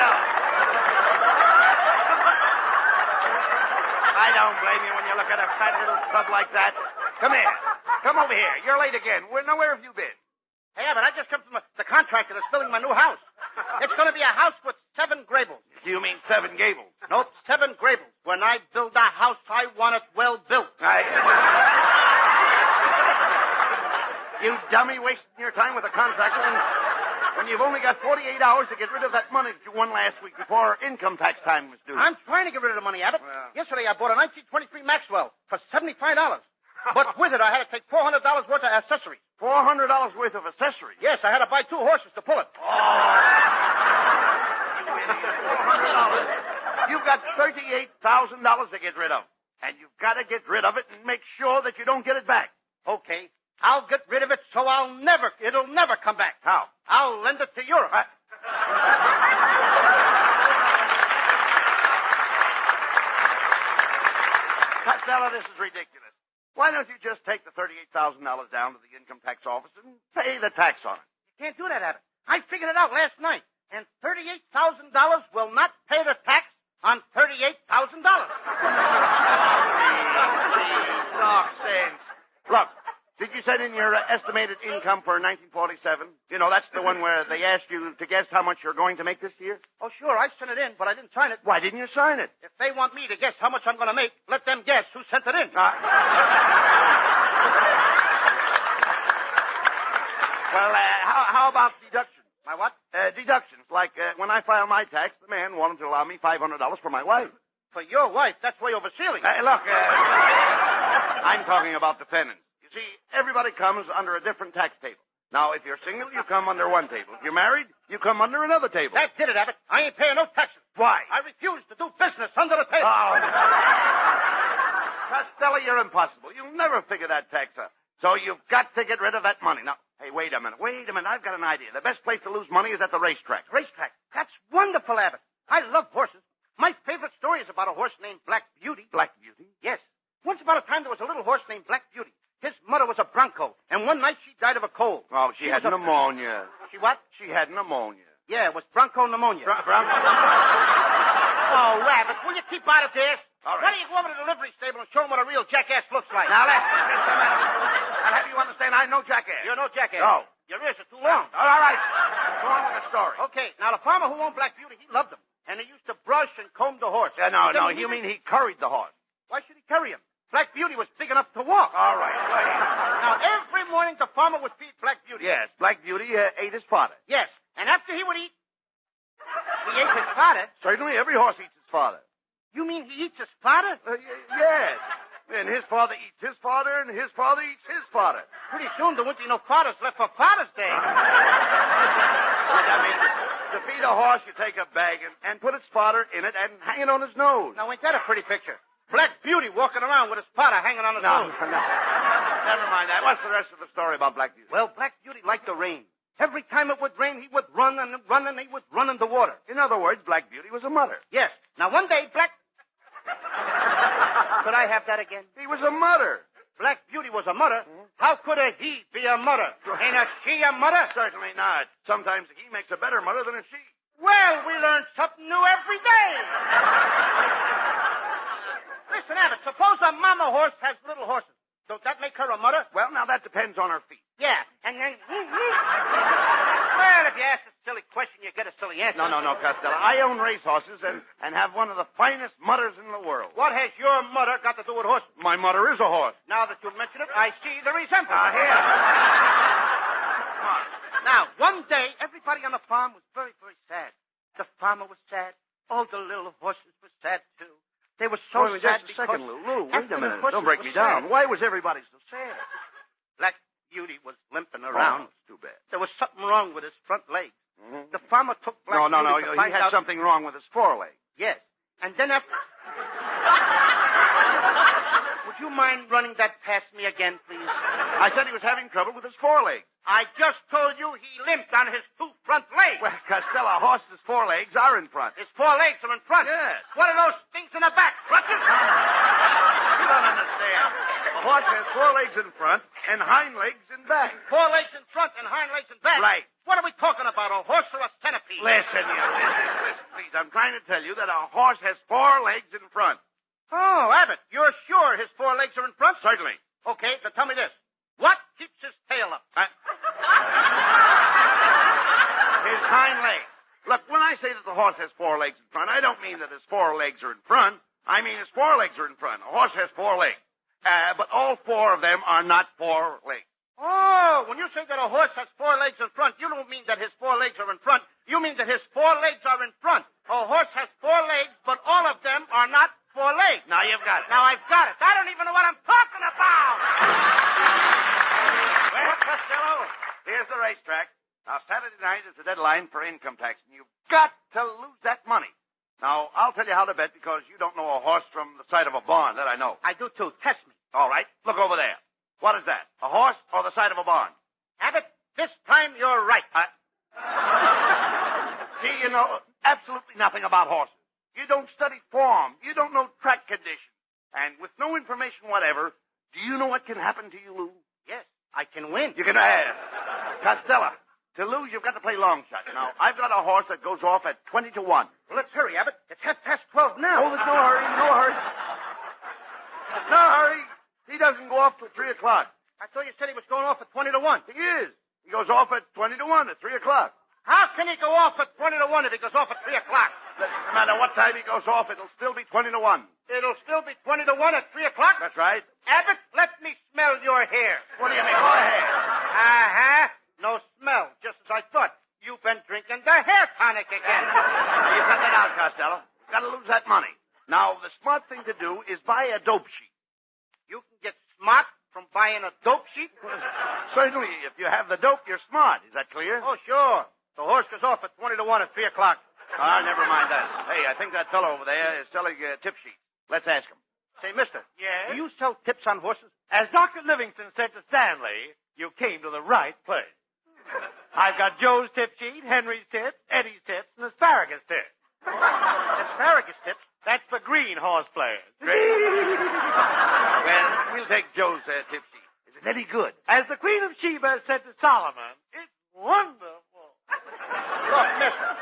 Costello. I don't blame you when you look at a fat little tub like that. Come here. Come over here. You're late again. Where have you been? Hey, Abbott, I just come from the contractor that's building my new house. It's going to be a house with 7 Grables. Do you mean 7 gables? Nope, 7 Grables. When I build a house, I want it well built. You dummy, wasting your time with a contractor when you've only got 48 hours to get rid of that money that you won last week before income tax time was due. I'm trying to get rid of the money, Abbott. Well. Yesterday I bought a 1923 Maxwell for $75. But with it, I had to take $400 worth of accessories. $400 worth of accessories? Yes, I had to buy 2 horses to pull it. $400. You've got $38,000 to get rid of. And you've got to get rid of it and make sure that you don't get it back. Okay. I'll get rid of it so it'll never come back. How? I'll lend it to Europe. Costello, this is ridiculous. Why don't you just take the $38,000 down to the income tax office and pay the tax on it? You can't do that, Abbott. I figured it out last night. And $38,000 will not pay the tax on $38,000. Talk sense. Look, did you send in your estimated income for 1947? You know, that's the one where they asked you to guess how much you're going to make this year? Oh, sure, I sent it in, but I didn't sign it. Why didn't you sign it? If they want me to guess how much I'm going to make, let them guess who sent it in. Well, how about deductions? My what? Deductions. Like, when I file my tax, the man wanted to allow me $500 for my wife. For your wife? That's way over ceiling. Look, I'm talking about the penance. You see, everybody comes under a different tax table. Now, if you're single, you come under one table. If you're married, you come under another table. That did it, Abbott. I ain't paying no taxes. Why? I refuse to do business under the table. Oh. Costello, you're impossible. You'll never figure that tax out. So you've got to get rid of that money. Now, hey, wait a minute. I've got an idea. The best place to lose money is at the racetrack. Racetrack? That's wonderful, Abbott. I love horses. My favorite story is about a horse named Black Beauty. Black Beauty? Yes. Once upon a time, there was a little horse named Black Beauty. His mother was a bronco, and one night she died of a cold. Oh, she had pneumonia. She what? She had pneumonia. Yeah, it was bronco pneumonia. Bronco? Oh, Abbott, will you keep out of this? All right. Why don't you go over to the livery stable and show him what a real jackass looks like? Now, I'll have you understand I'm no jackass. You're no jackass. No. Your ears are too long. All right. Go on with the story. Okay, now the farmer who owned Black Beauty, he loved him. And he used to brush and comb the horse. No, you mean he curried the horse. Why should he carry him? Black Beauty was big enough to walk. All right. Now, every morning the farmer would feed Black Beauty. Yes, Black Beauty ate his fodder. Yes, and after he would eat, he ate his fodder. Certainly, every horse eats his fodder. You mean he eats his fodder? Yes. And his father eats his fodder, and his father eats his fodder. Pretty soon there won't be no fathers left for Father's Day. I mean, to feed a horse, you take a bag and put its fodder in it and hang it on his nose. Now, ain't that a pretty picture? Black Beauty walking around with his fodder hanging on his nose. No. Never mind that. What's the rest of the story about Black Beauty? Well, Black Beauty liked the rain. Every time it would rain, he would run and run, and he would run in the water. In other words, Black Beauty was a mudder. Yes. Now, one day, Could I have that again? He was a mudder. Black Beauty was a mudder. How could a he be a mudder? Ain't a she a mudder? Certainly not. Sometimes a he makes a better mudder than a she. Well, we learn something new every day. Listen, Abbott, suppose a mama horse has little horses. Don't that make her a mudder? Well, now that depends on her feet. Yeah, and then... Well, if you ask a silly question, you get a silly answer. No, Costello. I own racehorses and have one of the finest mudders in the world. What has your mudder got to do with horses? My mudder is a horse. Now that you mention it, I see the resemblance. Here. Now, one day, everybody on the farm was very, very sad. The farmer was sad. All the little horses were sad, too. They were so sad just a second, Lou. Wait a minute. Don't break me down. Why was everybody so sad? Black Beauty was limping around. Oh, that's too bad. There was something wrong with his front legs. Mm-hmm. The farmer took Black Beauty to find he had something wrong with his foreleg. Yes. And then after... Would you mind running that past me again, please? I said he was having trouble with his foreleg. I just told you he limped on his 2 front legs. Well, Costello, a horse's forelegs are in front. His 4 legs are in front? Yes. What are those things in the back? Crutches? You don't understand. A horse has 4 legs in front and hind legs in back. 4 legs in front and hind legs in back? Right. What are we talking about, a horse or a centipede? Listen, you. Listen. please, I'm trying to tell you that a horse has 4 legs in front. Oh, Abbott, you're sure his 4 legs are in front? Certainly. Okay, then tell me this. What keeps his tail up? His hind legs. Look, when I say that the horse has 4 legs in front, I don't mean that his 4 legs are in front. I mean his 4 legs are in front. A horse has 4 legs. But all 4 of them are not 4 legs. Oh, when you say that a horse has 4 legs in front, you don't mean that his 4 legs are in front. You mean that his 4 legs are in front. A horse has 4 legs, but all of them are not 4 legs. Now you've got it. Now I've got it. I don't even know what I'm talking about. Well, Costello, here's the racetrack. Now, Saturday night is the deadline for income tax, and you've got to lose that money. Now, I'll tell you how to bet because you don't know a horse from the side of a barn. That I know. I do, too. Test me. All right. Look over there. What is that? A horse or the side of a barn? Abbott, this time you're right. See, you know absolutely nothing about horses. You don't study form. You don't know track conditions. And with no information whatever, do you know what can happen to you, Lou? Yes, I can win. You can Costello, to lose, you've got to play long shot. Now, I've got a horse that goes off at 20 to 1. Well, let's hurry, Abbott. It's 12:30 now. Oh, there's no hurry, no hurry. No hurry. He doesn't go off till 3 o'clock. I thought you said he was going off at 20 to 1. He is. He goes off at 20 to 1 at 3 o'clock. How can he go off at 20 to 1 if he goes off at 3 o'clock? Listen, no matter what time he goes off, it'll still be 20 to 1. It'll still be 20 to 1 at 3 o'clock? That's right. Abbott, let me smell your hair. What do you mean? Go ahead. Uh-huh. No smell, just as I thought. You've been drinking the hair tonic again. Now, you cut that out, Costello. You've got to lose that money. Now, the smart thing to do is buy a dope sheet. You can get smart from buying a dope sheet? Certainly, if you have the dope, you're smart. Is that clear? Oh, sure. The horse goes off at 20 to 1 at 3 o'clock. Never mind that. Hey, I think that fellow over there is selling tip sheets. Let's ask him. Say, mister. Yes? Do you sell tips on horses? As Dr. Livingston said to Stanley, you came to the right place. I've got Joe's tip sheet, Henry's tips, Eddie's tips, and asparagus tips. Asparagus tips? That's for green horse players. Well, we'll take Joe's tip sheet. Is it any good? As the Queen of Sheba said to Solomon, it's wonderful. Look,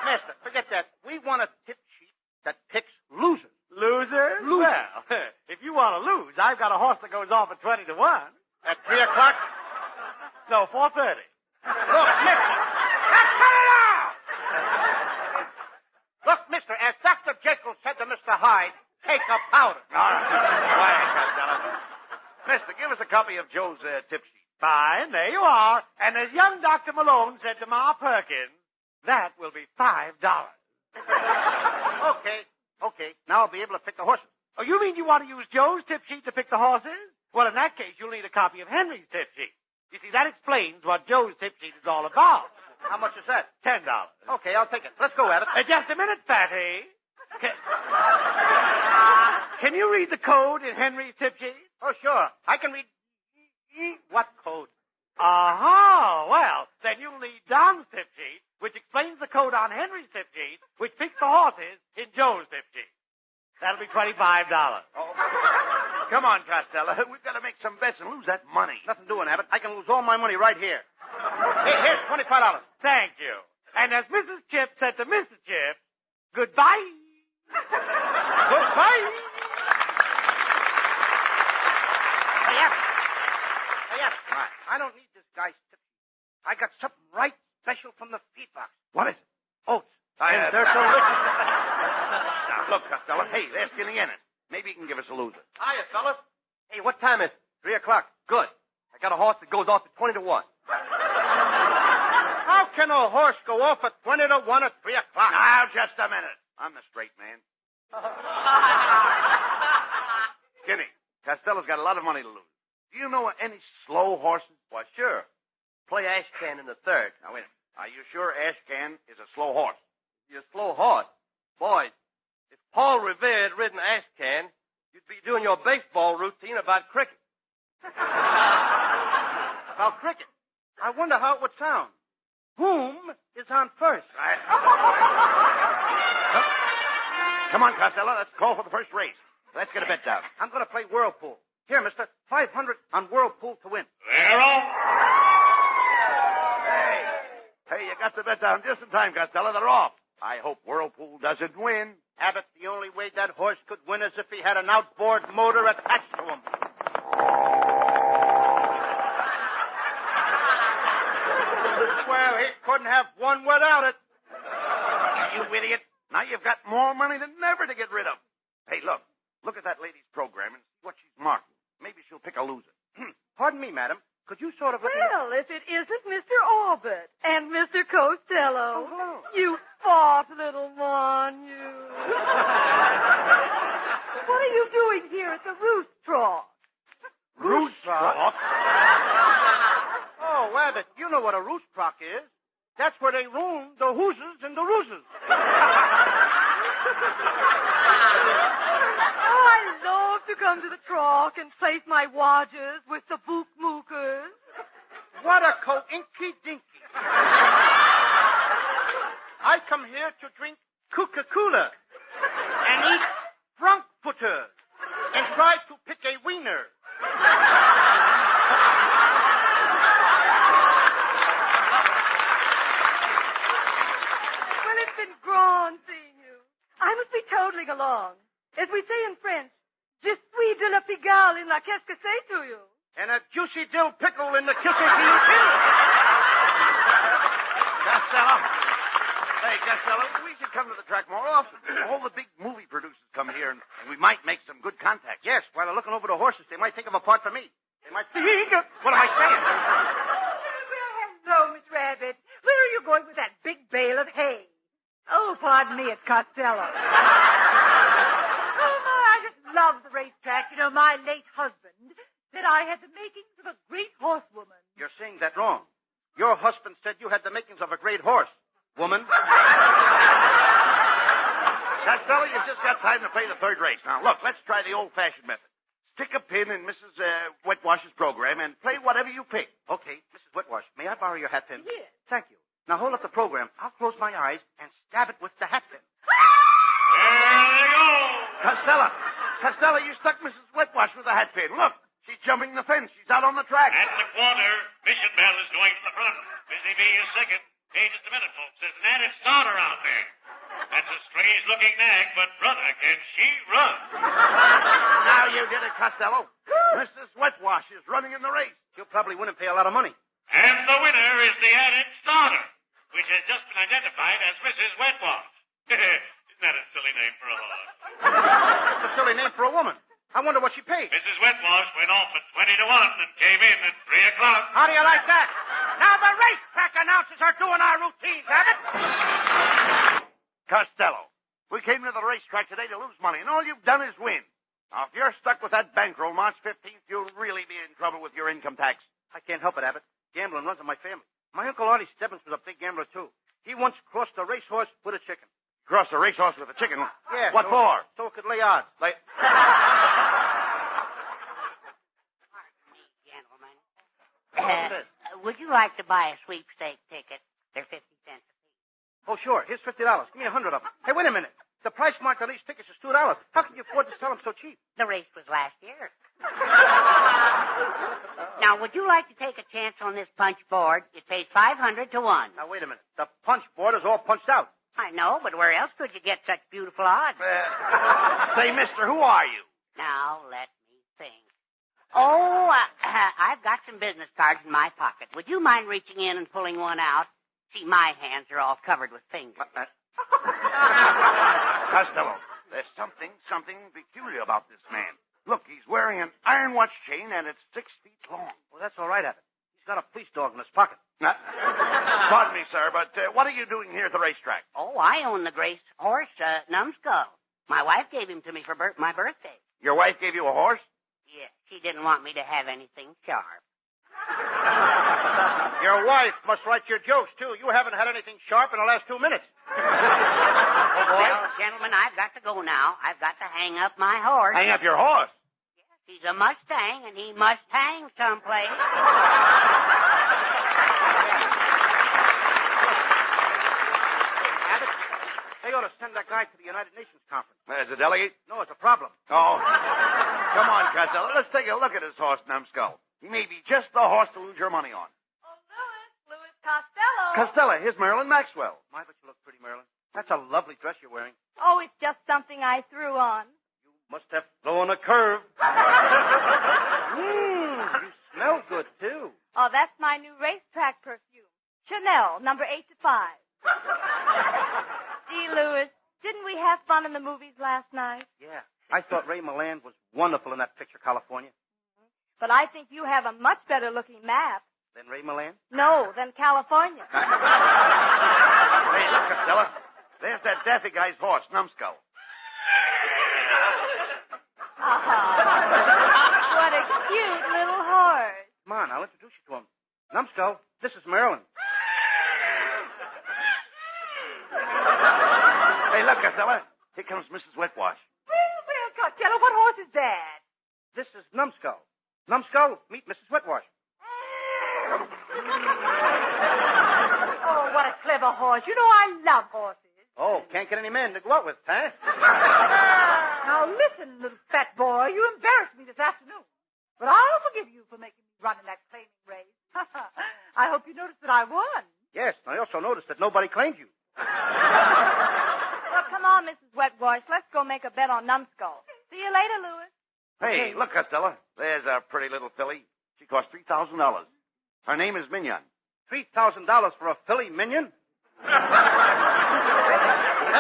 mister, forget that. We want a tip sheet that picks losers. Losers? Well, if you want to lose, I've got a horse that goes off at 20 to 1. At 3 o'clock? No, 4:30. Look, mister. Cut it out! Look, mister, as Dr. Jekyll said to Mr. Hyde, take a powder. All right. Quiet, Costello. Mister, give us a copy of Joe's tip sheet. Fine, there you are. And as young Dr. Malone said to Ma Perkins, that will be $5. Okay. Now I'll be able to pick the horses. Oh, you mean you want to use Joe's tip sheet to pick the horses? Well, in that case, you'll need a copy of Henry's tip sheet. You see, that explains what Joe's tip sheet is all about. How much is that? $10. Okay, I'll take it. Let's go, Abbott. Just a minute, Fatty. Can you read the code in Henry's tip sheet? Oh, sure. I can read... What code? Aha! Well, then you'll need Don's tip sheet, which explains the code on Henry's tip sheet, which picks the horses in Joe's tip sheet. That'll be $25. Oh. Come on, Costello. We've got to make some bets and lose that money. Nothing doing, Abbott. I can lose all my money right here. Here's $25. Thank you. And as Mrs. Chip said to Mr. Chip, goodbye. Goodbye. Hey, Abbott. Right. I don't need this guy's tip. I got something right special from the feed box. What is it? Oats. And they're delicious. Now, look, Costello. Hey, they're skinning in it. Maybe you can give us a loser. Hiya, fellas. Hey, what time is it? 3 o'clock. Good. I got a horse that goes off at 20 to 1. How can a horse go off at 20 to 1 at 3 o'clock? Now, just a minute. I'm the straight man. Skinny, Costello's got a lot of money to lose. Do you know any slow horses? Why, sure. Play Ashcan in the third. Now, wait a minute. Are you sure Ashcan is a slow horse? You're a slow horse. Boys, if Paul Revere had ridden Ashcan, you'd be doing your baseball routine about cricket. About cricket? I wonder how it would sound. Whom is on first? Right. Come on, Costello. Let's call for the first race. Let's get a bet down. I'm going to play Whirlpool. Here, mister. 500 on Whirlpool to win. They're off. Hey, you got the bet down just in time, Costello. They're off. I hope Whirlpool doesn't win. Abbott, the only way that horse could win is if he had an outboard motor attached to him. Well, he couldn't have won without it. You idiot. Now you've got more money than ever to get rid of. Hey, look. Look at that lady's program and see what she's marking. Maybe she'll pick a loser. Pardon me, madam. Could you sort of look Well, if it isn't Mr. Abbott and Mr. Costello. Oh, hello. You fat little mon, you. What are you doing here at the Racetrack? Racetrack? Oh, Abbott, you know what a racetrack is. That's where they ruin the hooses and the rooses. Oh, I love to come to the track and place my wagers with the bookmookers. What a co-inky-dinky. I come here to drink Coca-Cola and eat Frankfurter and try to pick a wiener. Well, it's been grand seeing you. I must be toddling along. As we say in French, je suis de la Pigalle in la qu'est-ce que c'est to you. And a juicy dill pickle in the kissing too. Costello. Hey, Costello, we should come to the track more often. All the big movie producers come here, and we might make some good contacts. Yes, while they're looking over the horses, they might think of a part for me. They might think of... What am I saying? Well, hello, Miss Rabbit. Where are you going with that big bale of hay? Oh, pardon me, it's Costello. Oh, my, I just love the racetrack. You know, my late husband said I had the makings of a great horsewoman. You're saying that wrong. Your husband said you had the makings of a great horse, woman. Costello, you've just got time to play the third race. Now, look, let's try the old-fashioned method. Stick a pin in Mrs. Wetwash's program and play whatever you pick. Okay, Mrs. Wetwash, may I borrow your hat pin? Yes. Thank you. Now hold up the program. I'll close my eyes and stab it with the hat pin. There they go. Costello, you stuck Mrs. Wetwash with a hat pin. Look, she's jumping the fence. She's out on the track. At the corner, Mission Bell is going to the front. Busy Bee is second. Hey, just a minute, folks. There's an added starter out there. That's a strange-looking nag, but, brother, can she run? Now you did it, Costello. Mrs. Wetwash is running in the race. She'll probably win and pay a lot of money. And the winner is the added starter, which has just been identified as Mrs. Wetwash. Isn't that a silly name for a horse? It's a silly name for a woman. I wonder what she paid. Mrs. Wetwash went off at 20 to 1 and came in at 3 o'clock. How do you like that? Now the racetrack announcers are doing our routines, Abbott. Costello, we came to the racetrack today to lose money, and all you've done is win. Now, if you're stuck with that bankroll March 15th, you'll really be in trouble with your income tax. I can't help it, Abbott. Gambling runs in my family. My Uncle Artie Stebbins was a big gambler, too. He once crossed a racehorse with a chicken. Cross a racehorse with a chicken? Yeah. What for? So it could lay odds. Gentlemen, would you like to buy a sweepstake ticket? They're 50 cents a piece. Oh, sure. Here's $50. Give me 100 of them. Hey, wait a minute. The price marked on these tickets is $2. How can you afford to sell them so cheap? The race was last year. Now, would you like to take a chance on this punch board? It pays 500 to 1. Now, wait a minute. The punch board is all punched out. I know, but where else could you get such beautiful odds? Say, mister, who are you? Now, let me think. Oh, I've got some business cards in my pocket. Would you mind reaching in and pulling one out? See, my hands are all covered with fingers. Costello, there's something peculiar about this man. Look, he's wearing an iron watch chain, and it's 6 feet long. Well, that's all right, Abbott. He's got a police dog in his pocket. Pardon me, sir, but what are you doing here at the racetrack? Oh, I own the Grace horse, Numbskull. My wife gave him to me for my birthday. Your wife gave you a horse? Yeah, she didn't want me to have anything sharp. Your wife must write your jokes, too. You haven't had anything sharp in the last 2 minutes. Oh, boy. Well, gentlemen, I've got to go now. I've got to hang up my horse. Hang up your horse? Yes, he's a Mustang, and he must hang someplace. Abbott, they ought to send that guy to the United Nations conference. As a delegate? No, it's a problem. Oh. Come on, Costello. Let's take a look at his horse, Numbskull. He may be just the horse to lose your money on. Oh, Louis Costello. Costello, here's Marilyn Maxwell. My, but you look pretty, Marilyn. That's a lovely dress you're wearing. Oh, it's just something I threw on. You must have flown a curve. You smell good, too. Oh, that's my new Racetrack perfume. Chanel, number 8 to 5. Gee, Louis, didn't we have fun in the movies last night? Yeah. I thought Ray Milland was wonderful in that picture, California. But I think you have a much better looking map. Than Ray Milland? No, than California. Hey, look, Costello. There's that daffy guy's horse, Numbskull. What a cute little horse. Come on, I'll introduce you to him. Numbskull, this is Marilyn. Hey, look, Costello. Here comes Mrs. Wetwash. Well, Costello, what horse is that? This is Numbskull. Numbskull, meet Mrs. Wetwash. Oh, what a clever horse. You know I love horses. Oh, can't get any men to go out with, huh? Now listen, little fat boy, you embarrassed me this afternoon. But I'll forgive you for making me run in that claiming race. I hope you noticed that I won. Yes, I also noticed that nobody claimed you. Well, come on, Mrs. Wetwash. Let's go make a bet on Numbskull. See you later, Louis. Hey, look, Costello. There's a pretty little filly. She cost $3,000. Her name is Mignon. $3,000 for a filly minion? That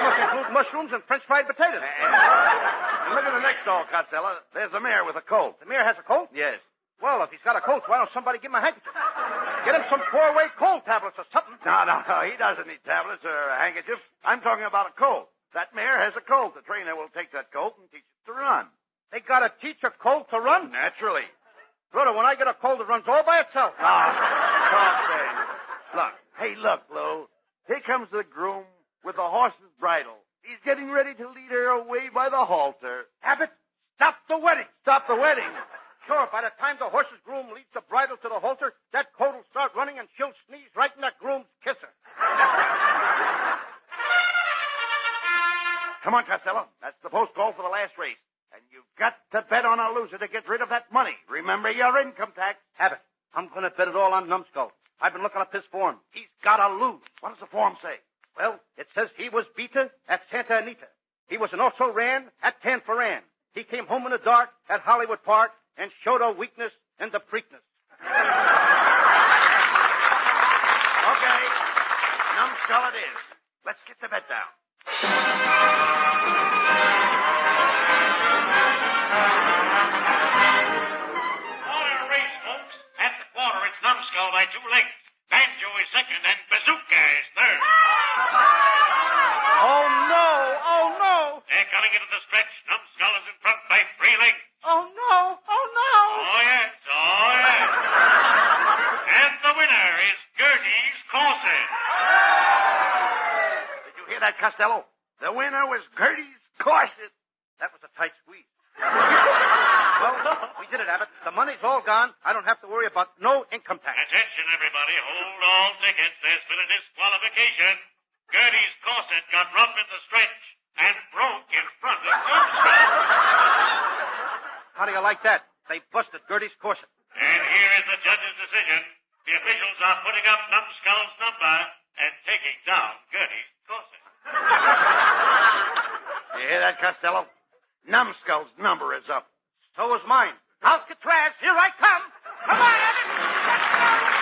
must include mushrooms and French fried potatoes. And look at the next stall, Costello. There's a mare with a colt. The mare has a colt? Yes. Well, if he's got a colt, why don't somebody give him a handkerchief? Get him some 4-way cold tablets or something. No, he doesn't need tablets or a handkerchief. I'm talking about a colt. That mare has a colt. The trainer will take that colt and teach it to run. They got to teach a colt to run? Naturally. Brother, when I get a colt, it runs all by itself. Look. Hey, look, Lou. Here comes the groom with the horse's bridle. He's getting ready to lead her away by the halter. Abbott, stop the wedding. Stop the wedding. Sure, by the time the horse's groom leads the bridle to the halter, that colt will start running and she'll sneeze right in that groom's kisser. Come on, Costello. That's the post call for the last race. And you've got to bet on a loser to get rid of that money. Remember your income tax. Abbott, I'm going to bet it all on Numbskull. I've been looking up his form. He's got to lose. What does the form say? Well, it says he was beater at Santa Anita. He was an also ran at Tanforan. He came home in the dark at Hollywood Park and showed a weakness in the Preakness. Okay. Numbskull it is. Let's get the bet down. Quarter race, folks. At the quarter, it's Numbskull by 2 lengths. Banjo is second, and Bazooka is third. Oh, no! Oh, no! They're coming into the stretch. Numbskull is in front by 3 lengths. Oh, no! Oh, no! Oh, yes. Oh, yes. And the winner is Gertie's Corset. Did you hear that, Costello? The winner was Gertie's Corset. That was a tight squeeze. Well, we did it, Abbott. The money's all gone. I don't have to worry about no income tax. Attention, everybody. Hold all tickets. There's been a disqualification. Gertie's Corset got rough in the stretch and broke in front of Numbskull. How do you like that? They busted Gertie's corset. And here is the judge's decision. The officials are putting up Numbskull's number and taking down Gertie's Corset. You hear that, Costello? Numbskull's number is up. So is mine. Alcatraz, here I come. Come on, Abbott.